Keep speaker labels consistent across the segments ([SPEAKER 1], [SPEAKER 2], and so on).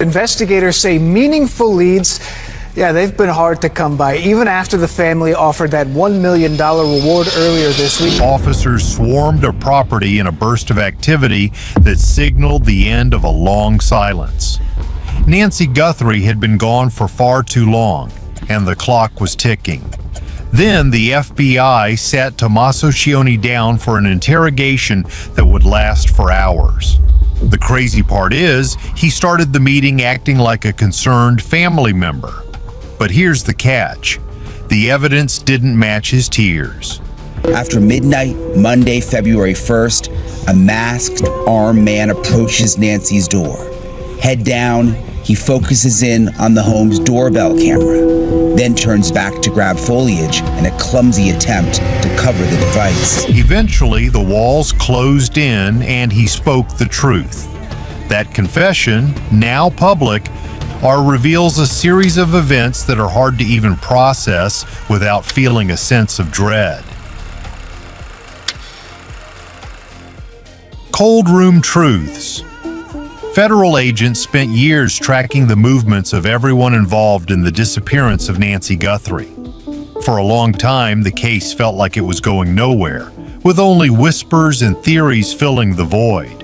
[SPEAKER 1] Investigators say meaningful leads, they've been hard to come by, even after the family offered that $1 million reward earlier this week.
[SPEAKER 2] Officers swarmed a property in a burst of activity that signaled the end of a long silence. Nancy Guthrie had been gone for far too long, and the clock was ticking. Then the FBI sat Tommaso Cioni down for an interrogation that would last for hours. The crazy part is, he started the meeting acting like a concerned family member. But here's the catch. The evidence didn't match his tears.
[SPEAKER 3] After midnight, Monday, February 1st, a masked, armed man approaches Nancy's door. Head down, he focuses in on the home's doorbell camera, then turns back to grab foliage in a clumsy attempt to cover the device.
[SPEAKER 2] Eventually, the walls closed in and he spoke the truth. That confession, now public, reveals a series of events that are hard to even process without feeling a sense of dread. Cold room truths. Federal agents spent years tracking the movements of everyone involved in the disappearance of Nancy Guthrie. For a long time, the case felt like it was going nowhere, with only whispers and theories filling the void.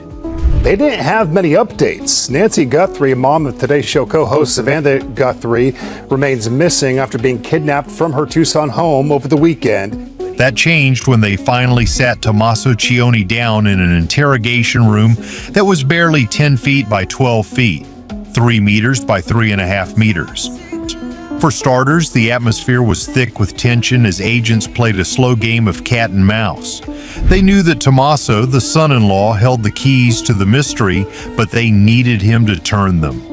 [SPEAKER 4] They didn't have many updates. Nancy Guthrie, mom of Today Show co-host Savannah Guthrie, remains missing after being kidnapped from her Tucson home over the weekend.
[SPEAKER 2] That changed when they finally sat Tommaso Cioni down in an interrogation room that was barely 10 feet by 12 feet, 3 meters by 3.5 meters. For starters, the atmosphere was thick with tension as agents played a slow game of cat and mouse. They knew that Tommaso, the son-in-law, held the keys to the mystery, but they needed him to turn them.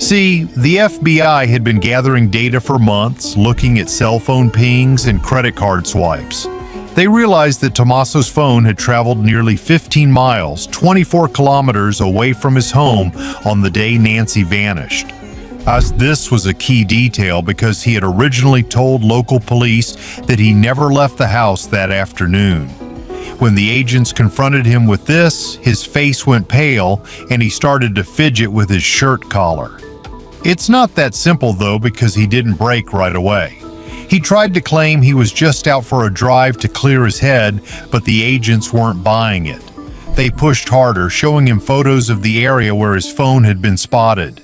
[SPEAKER 2] See, the FBI had been gathering data for months, looking at cell phone pings and credit card swipes. They realized that Tommaso's phone had traveled nearly 15 miles, 24 kilometers away from his home on the day Nancy vanished. This was a key detail because he had originally told local police that he never left the house that afternoon. When the agents confronted him with this, his face went pale and he started to fidget with his shirt collar. It's not that simple though, because he didn't break right away. He tried to claim he was just out for a drive to clear his head, but the agents weren't buying it. They pushed harder, showing him photos of the area where his phone had been spotted.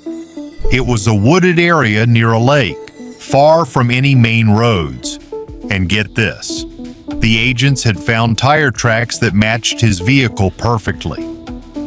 [SPEAKER 2] It was a wooded area near a lake, far from any main roads. And get this, the agents had found tire tracks that matched his vehicle perfectly.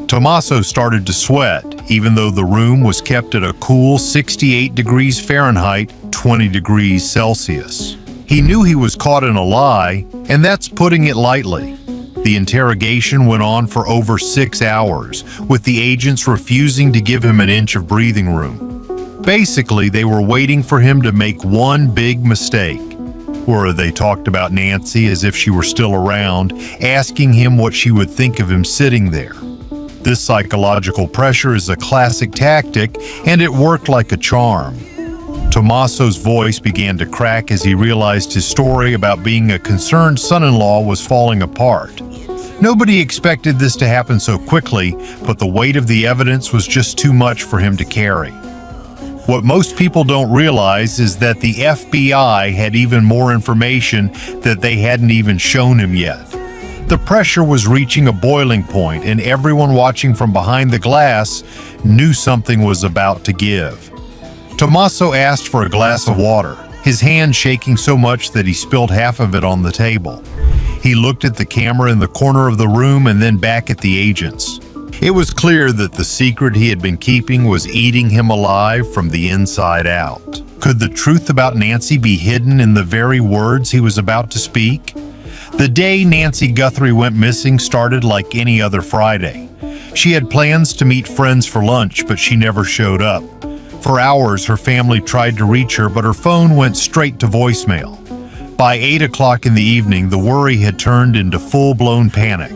[SPEAKER 2] Tommaso started to sweat, even though the room was kept at a cool 68 degrees Fahrenheit, 20 degrees Celsius. He knew he was caught in a lie, and that's putting it lightly. The interrogation went on for over 6 hours, with the agents refusing to give him an inch of breathing room. Basically, they were waiting for him to make one big mistake, where they talked about Nancy as if she were still around, asking him what she would think of him sitting there. This psychological pressure is a classic tactic, and it worked like a charm. Tommaso's voice began to crack as he realized his story about being a concerned son-in-law was falling apart. Nobody expected this to happen so quickly, but the weight of the evidence was just too much for him to carry. What most people don't realize is that the FBI had even more information that they hadn't even shown him yet. The pressure was reaching a boiling point, and everyone watching from behind the glass knew something was about to give. Tommaso asked for a glass of water, his hand shaking so much that he spilled half of it on the table. He looked at the camera in the corner of the room and then back at the agents. It was clear that the secret he had been keeping was eating him alive from the inside out. Could the truth about Nancy be hidden in the very words he was about to speak? The day Nancy Guthrie went missing started like any other Friday. She had plans to meet friends for lunch, but she never showed up. For hours, her family tried to reach her, but her phone went straight to voicemail. By 8 o'clock in the evening, the worry had turned into full-blown panic.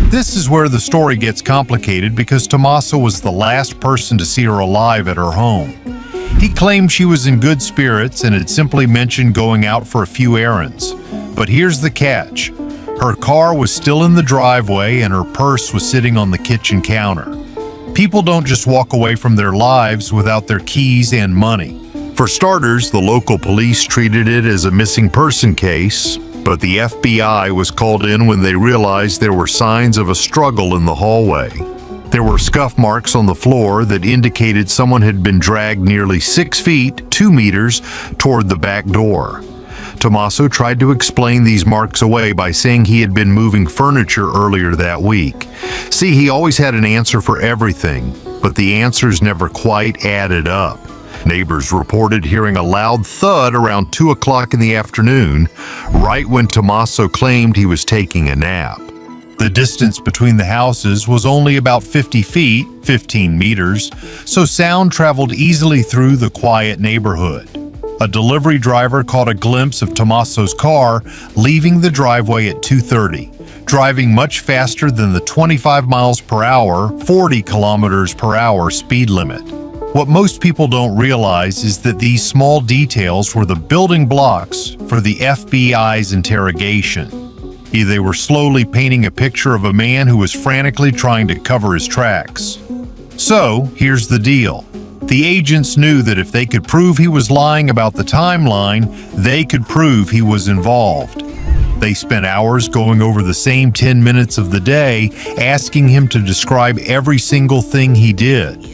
[SPEAKER 2] This is where the story gets complicated because Tommaso was the last person to see her alive at her home. He claimed she was in good spirits and had simply mentioned going out for a few errands. But here's the catch. Her car was still in the driveway and her purse was sitting on the kitchen counter. People don't just walk away from their lives without their keys and money. For starters, the local police treated it as a missing person case, but the FBI was called in when they realized there were signs of a struggle in the hallway. There were scuff marks on the floor that indicated someone had been dragged nearly 6 feet, 2 meters, toward the back door. Tommaso tried to explain these marks away by saying he had been moving furniture earlier that week. See, he always had an answer for everything, but the answers never quite added up. Neighbors reported hearing a loud thud around 2 o'clock in the afternoon, right when Tommaso claimed he was taking a nap. The distance between the houses was only about 50 feet, 15 meters, so sound traveled easily through the quiet neighborhood. A delivery driver caught a glimpse of Tommaso's car leaving the driveway at 2:30, driving much faster than the 25 miles per hour, 40 kilometers per hour speed limit. What most people don't realize is that these small details were the building blocks for the FBI's interrogation. They were slowly painting a picture of a man who was frantically trying to cover his tracks. So, here's the deal. The agents knew that if they could prove he was lying about the timeline, they could prove he was involved. They spent hours going over the same 10 minutes of the day, asking him to describe every single thing he did.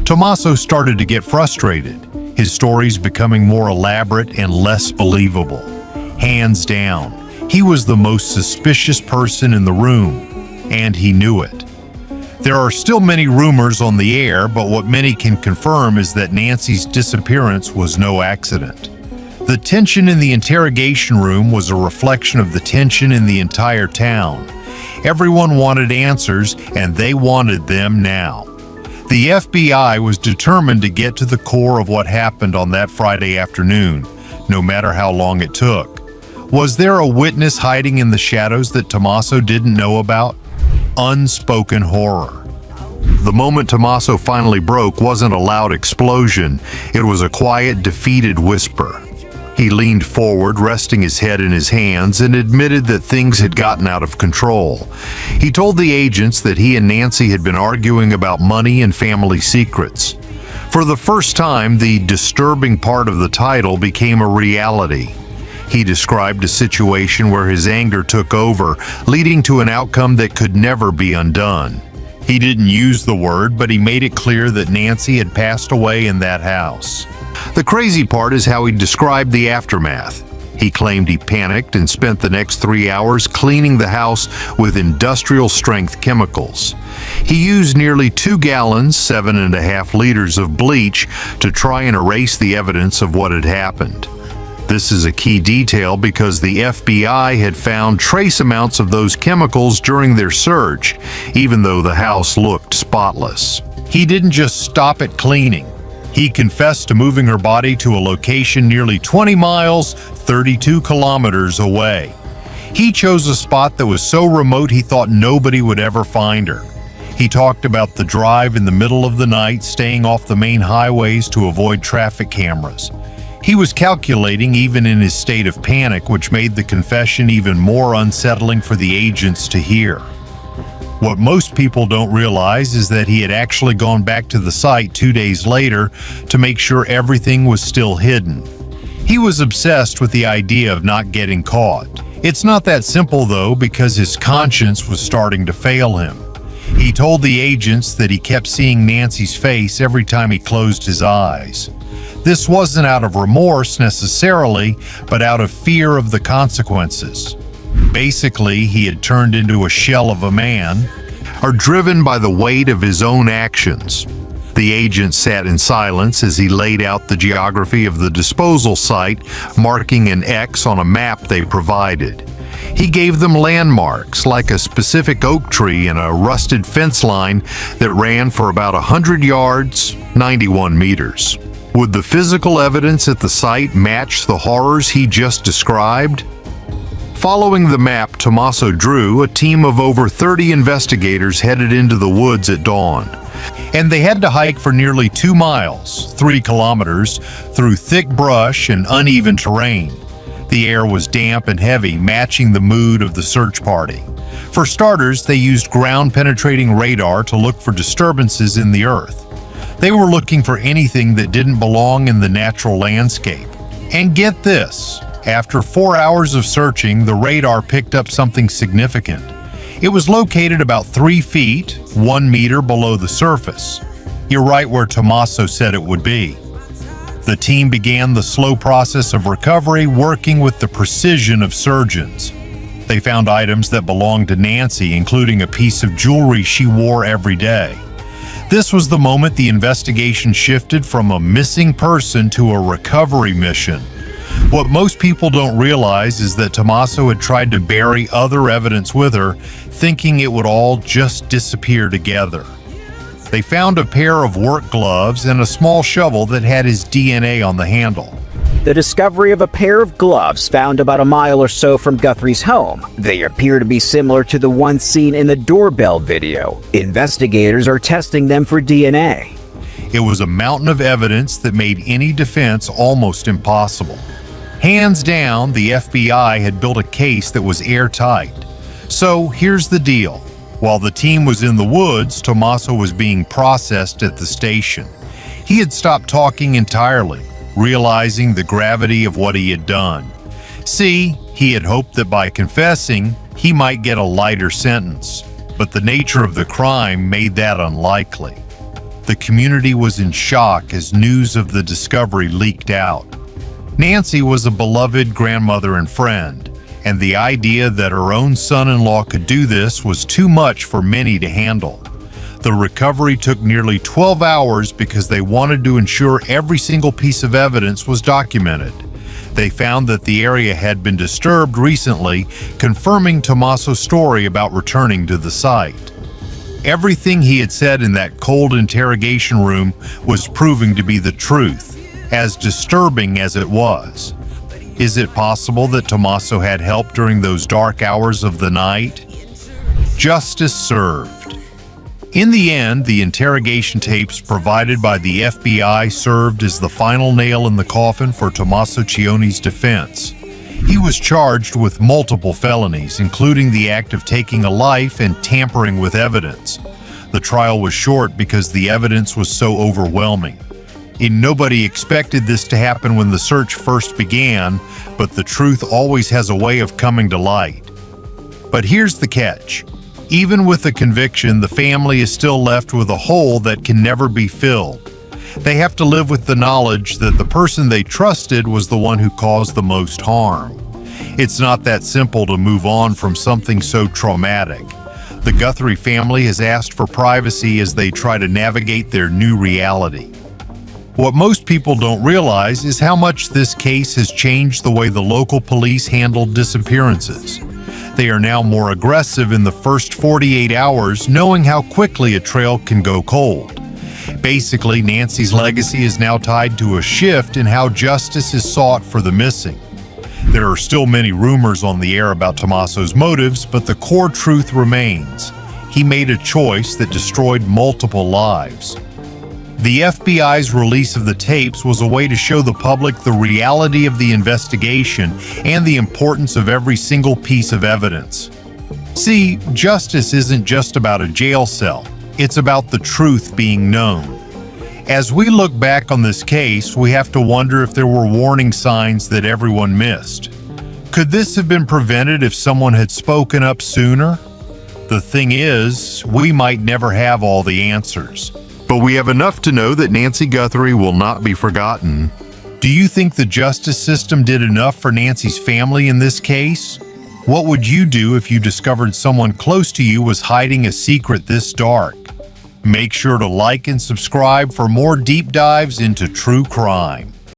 [SPEAKER 2] Tommaso started to get frustrated, his stories becoming more elaborate and less believable. Hands down, he was the most suspicious person in the room, and he knew it. There are still many rumors on the air, but what many can confirm is that Nancy's disappearance was no accident. The tension in the interrogation room was a reflection of the tension in the entire town. Everyone wanted answers, and they wanted them now. The FBI was determined to get to the core of what happened on that Friday afternoon, no matter how long it took. Was there a witness hiding in the shadows that Tommaso didn't know about? Unspoken horror. The moment Tommaso finally broke wasn't a loud explosion, it was a quiet, defeated whisper. He leaned forward, resting his head in his hands, and admitted that things had gotten out of control. He told the agents that he and Nancy had been arguing about money and family secrets. For the first time, the disturbing part of the title became a reality. He described a situation where his anger took over, leading to an outcome that could never be undone. He didn't use the word, but he made it clear that Nancy had passed away in that house. The crazy part is how he described the aftermath. He claimed he panicked and spent the next 3 hours cleaning the house with industrial-strength chemicals. He used nearly 2 gallons, 7.5 liters of bleach to try and erase the evidence of what had happened. This is a key detail because the FBI had found trace amounts of those chemicals during their search, even though the house looked spotless. He didn't just stop at cleaning. He confessed to moving her body to a location nearly 20 miles, 32 kilometers away. He chose a spot that was so remote he thought nobody would ever find her. He talked about the drive in the middle of the night, staying off the main highways to avoid traffic cameras. He was calculating even in his state of panic, which made the confession even more unsettling for the agents to hear. What most people don't realize is that he had actually gone back to the site 2 days later to make sure everything was still hidden. He was obsessed with the idea of not getting caught. It's not that simple though, because his conscience was starting to fail him. He told the agents that he kept seeing Nancy's face every time he closed his eyes. This wasn't out of remorse necessarily, but out of fear of the consequences. Basically, he had turned into a shell of a man, or driven by the weight of his own actions. The agent sat in silence as he laid out the geography of the disposal site, marking an X on a map they provided. He gave them landmarks, like a specific oak tree and a rusted fence line that ran for about 100 yards, 91 meters. Would the physical evidence at the site match the horrors he just described? Following the map Tommaso drew, a team of over 30 investigators headed into the woods at dawn. And they had to hike for nearly 2 miles, 3 kilometers, through thick brush and uneven terrain. The air was damp and heavy, matching the mood of the search party. For starters, they used ground-penetrating radar to look for disturbances in the earth. They were looking for anything that didn't belong in the natural landscape. And get this, after 4 hours of searching, the radar picked up something significant. It was located about 3 feet, 1 meter below the surface. You're right where Tommaso said it would be. The team began the slow process of recovery, working with the precision of surgeons. They found items that belonged to Nancy, including a piece of jewelry she wore every day. This was the moment the investigation shifted from a missing person to a recovery mission. What most people don't realize is that Tommaso had tried to bury other evidence with her, thinking it would all just disappear together. They found a pair of work gloves and a small shovel that had his DNA on the handle.
[SPEAKER 5] The discovery of a pair of gloves found about a mile or so from Guthrie's home. They appear to be similar to the ones seen in the doorbell video. Investigators are testing them for DNA.
[SPEAKER 2] It was a mountain of evidence that made any defense almost impossible. Hands down, the FBI had built a case that was airtight. So here's the deal. While the team was in the woods, Tommaso was being processed at the station. He had stopped talking entirely, realizing the gravity of what he had done. See, he had hoped that by confessing, he might get a lighter sentence, but the nature of the crime made that unlikely. The community was in shock as news of the discovery leaked out. Nancy was a beloved grandmother and friend, and the idea that her own son-in-law could do this was too much for many to handle. The recovery took nearly 12 hours because they wanted to ensure every single piece of evidence was documented. They found that the area had been disturbed recently, confirming Tommaso's story about returning to the site. Everything he had said in that cold interrogation room was proving to be the truth, as disturbing as it was. Is it possible that Tommaso had help during those dark hours of the night? Justice served. In the end, the interrogation tapes provided by the FBI served as the final nail in the coffin for Tommaso Cioni's defense. He was charged with multiple felonies, including the act of taking a life and tampering with evidence. The trial was short because the evidence was so overwhelming. Nobody expected this to happen when the search first began, but the truth always has a way of coming to light. But here's the catch. Even with the conviction, the family is still left with a hole that can never be filled. They have to live with the knowledge that the person they trusted was the one who caused the most harm. It's not that simple to move on from something so traumatic. The Guthrie family has asked for privacy as they try to navigate their new reality. What most people don't realize is how much this case has changed the way the local police handled disappearances. They are now more aggressive in the first 48 hours, knowing how quickly a trail can go cold. Basically, Nancy's legacy is now tied to a shift in how justice is sought for the missing. There are still many rumors on the air about Tommaso's motives, but the core truth remains. He made a choice that destroyed multiple lives. The FBI's release of the tapes was a way to show the public the reality of the investigation and the importance of every single piece of evidence. See, justice isn't just about a jail cell, it's about the truth being known. As we look back on this case, we have to wonder if there were warning signs that everyone missed. Could this have been prevented if someone had spoken up sooner? The thing is, we might never have all the answers. But we have enough to know that Nancy Guthrie will not be forgotten. Do you think the justice system did enough for Nancy's family in this case? What would you do if you discovered someone close to you was hiding a secret this dark? Make sure to like and subscribe for more deep dives into true crime.